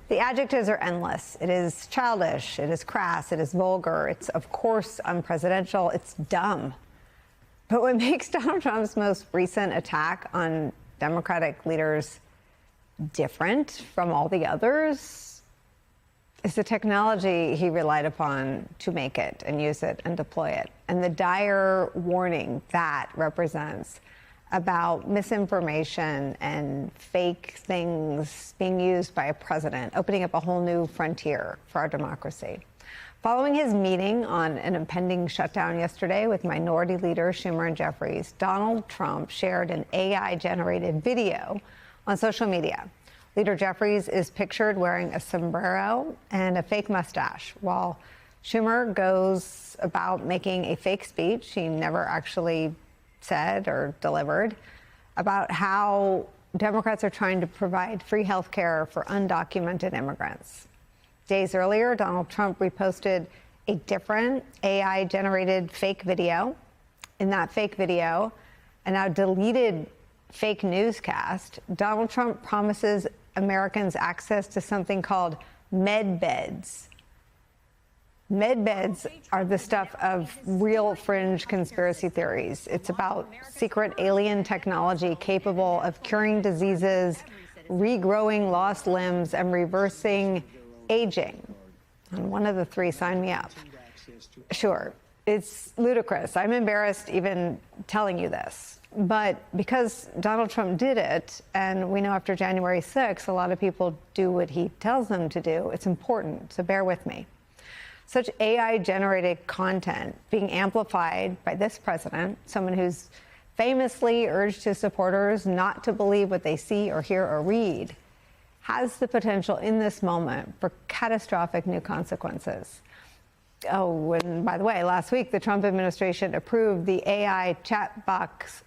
The adjectives are endless. It is childish, it is crass, it is vulgar, it's of course unpresidential, it's dumb. But what makes Donald Trump's most recent attack on Democratic leaders different from all the others is the technology he relied upon to make it and use it and deploy it, and the dire warning that represents about misinformation and fake things being used by a president, opening up a whole new frontier for our democracy. Following his meeting on an impending shutdown yesterday with minority leaders Schumer and Jeffries, Donald Trump shared an AI-generated video on social media. Leader Jeffries is pictured wearing a sombrero and a fake mustache, while Schumer goes about making a fake speech he never actually said or delivered about how Democrats are trying to provide free health care for undocumented immigrants. Days earlier, Donald Trump reposted a different AI-generated fake video. In that fake video, a now deleted fake newscast, Donald Trump promises Americans access to something called med beds. Med beds are the stuff of real fringe conspiracy theories. It's about secret alien technology capable of curing diseases, regrowing lost limbs, and reversing aging. And one of the three, sign me up. Sure, it's ludicrous. I'm embarrassed even telling you this. But because Donald Trump did it, and we know after January 6th, a lot of people do what he tells them to do, it's important, so bear with me. Such AI-generated content being amplified by this president, someone who's famously urged his supporters not to believe what they see or hear or read, has the potential in this moment for catastrophic new consequences. Oh, and by the way, last week, the Trump administration approved the AI chatbot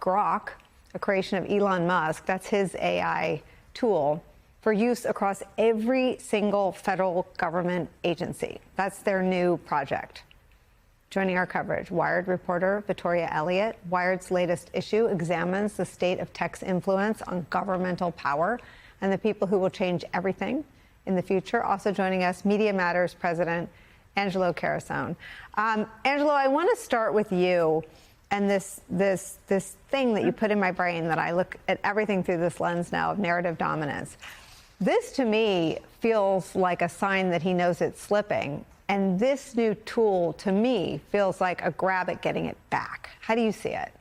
Grok, a creation of Elon Musk. That's his AI tool, for use across every single federal government agency. That's their new project. Joining our coverage, Wired reporter Victoria Elliott. Wired's latest issue examines the state of tech's influence on governmental power and the people who will change everything in the future. Also joining us, Media Matters president Angelo Carusone. Angelo, I want to start with you and this thing that you put in my brain that I look at everything through this lens now of narrative dominance. This, to me, feels like a sign that he knows it's slipping. And this new tool, to me, feels like a grab at getting it back. How do you see it?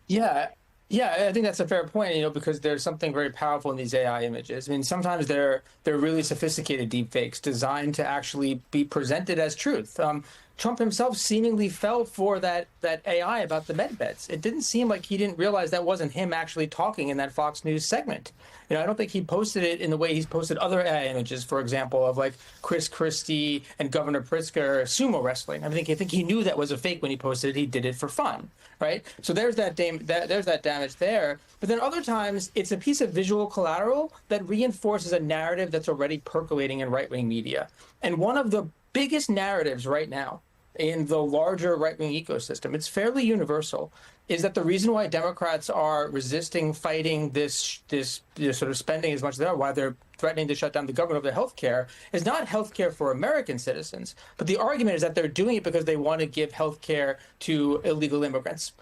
Yeah, I think that's a fair point, because there's something very powerful in these AI images. I mean, sometimes they're really sophisticated deepfakes designed to actually be presented as truth. Trump himself seemingly fell for that AI about the med beds. It didn't seem like he didn't realize that wasn't him actually talking in that Fox News segment. I don't think he posted it in the way he's posted other AI images, for example, of like Chris Christie and Governor Pritzker sumo wrestling. I think he knew that was a fake when he posted it. He did it for fun, right? So there's that damage there. But then other times it's a piece of visual collateral that reinforces a narrative that's already percolating in right-wing media. And one of the biggest narratives right now in the larger right-wing ecosystem, it's fairly universal, is that the reason why Democrats are resisting fighting this sort of spending as much as they are, why they're threatening to shut down the government over health care, is not health care for American citizens. But the argument is that they're doing it because they want to give health care to illegal immigrants.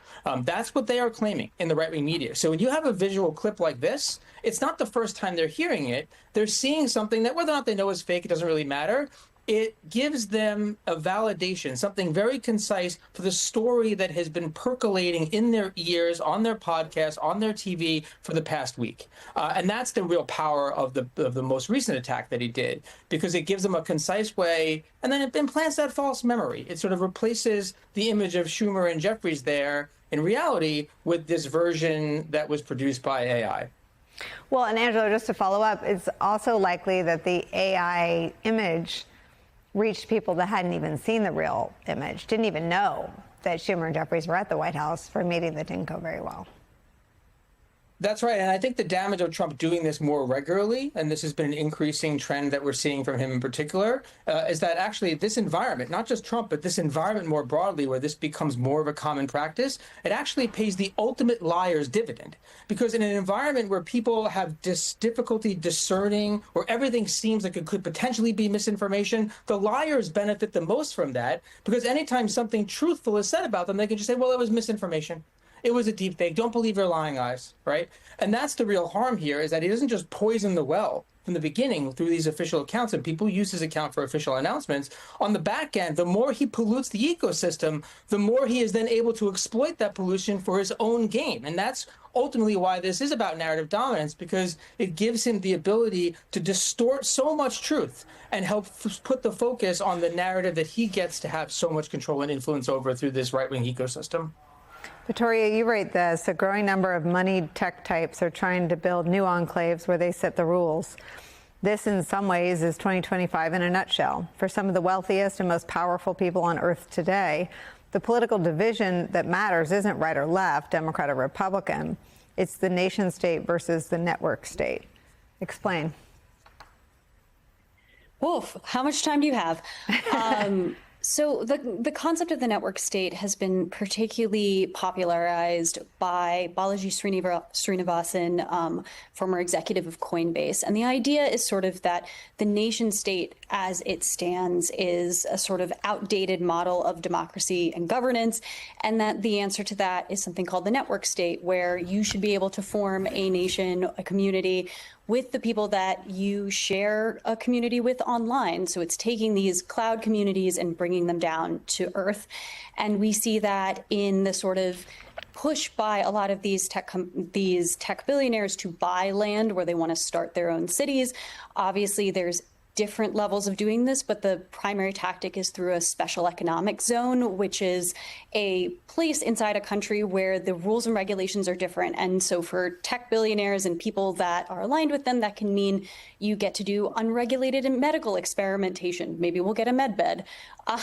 That's what they are claiming in the right-wing media. So when you have a visual clip like this, it's not the first time they're hearing it. They're seeing something that whether or not they know is fake, it doesn't really matter. It gives them a validation, something very concise for the story that has been percolating in their ears, on their podcasts, on their TV for the past week. And that's the real power of the most recent attack that he did, because it gives them a concise way, and then it implants that false memory. It sort of replaces the image of Schumer and Jeffries there in reality with this version that was produced by AI. Well, and Angelo, just to follow up, it's also likely that the AI image reached people that hadn't even seen the real image, didn't even know that Schumer and Jeffries were at the White House for a meeting that didn't go very well. That's right. And I think the damage of Trump doing this more regularly, and this has been an increasing trend that we're seeing from him in particular, is that actually this environment, not just Trump, but this environment more broadly, where this becomes more of a common practice, it actually pays the ultimate liar's dividend. Because in an environment where people have difficulty discerning, where everything seems like it could potentially be misinformation, the liars benefit the most from that, because anytime something truthful is said about them, they can just say, well, it was misinformation. It was a deep fake. Don't believe your lying eyes, right? And that's the real harm here, is that he doesn't just poison the well from the beginning through these official accounts, and people use his account for official announcements. On the back end, the more he pollutes the ecosystem, the more he is then able to exploit that pollution for his own gain. And that's ultimately why this is about narrative dominance, because it gives him the ability to distort so much truth and help put the focus on the narrative that he gets to have so much control and influence over through this right-wing ecosystem. Victoria, you write this: a growing number of moneyed tech types are trying to build new enclaves where they set the rules. This, in some ways, is 2025 in a nutshell. For some of the wealthiest and most powerful people on Earth today, the political division that matters isn't right or left, Democrat or Republican. It's the nation state versus the network state. Explain. Oof, how much time do you have? So the concept of the network state has been particularly popularized by Balaji Srinivasan, former executive of Coinbase. And the idea is sort of that the nation state as it stands is a sort of outdated model of democracy and governance, and that the answer to that is something called the network state, where you should be able to form a nation, a community, with the people that you share a community with online. So it's taking these cloud communities and bringing them down to earth. And we see that in the sort of push by a lot of these tech billionaires to buy land where they want to start their own cities. Obviously, there's different levels of doing this, but the primary tactic is through a special economic zone, which is a place inside a country where the rules and regulations are different. And so for tech billionaires and people that are aligned with them, that can mean you get to do unregulated medical experimentation. Maybe we'll get a med bed.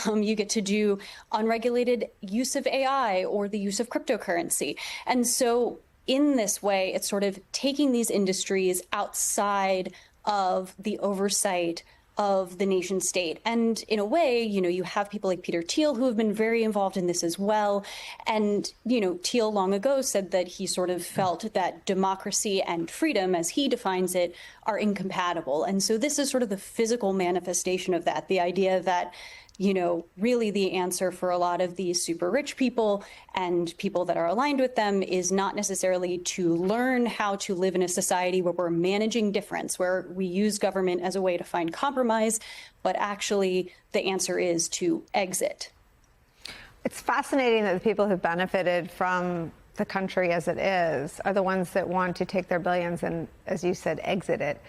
You get to do unregulated use of AI or the use of cryptocurrency. And so in this way, it's sort of taking these industries outside of the oversight of the nation state. And in a way, you have people like Peter Thiel who have been very involved in this as well. And, Thiel long ago said that he sort of felt that democracy and freedom, as he defines it, are incompatible. And so this is sort of the physical manifestation of that, the idea that really the answer for a lot of these super rich people and people that are aligned with them is not necessarily to learn how to live in a society where we're managing difference, where we use government as a way to find compromise, but actually the answer is to exit. It's fascinating that the people who benefited from the country as it is are the ones that want to take their billions and, as you said, exit it.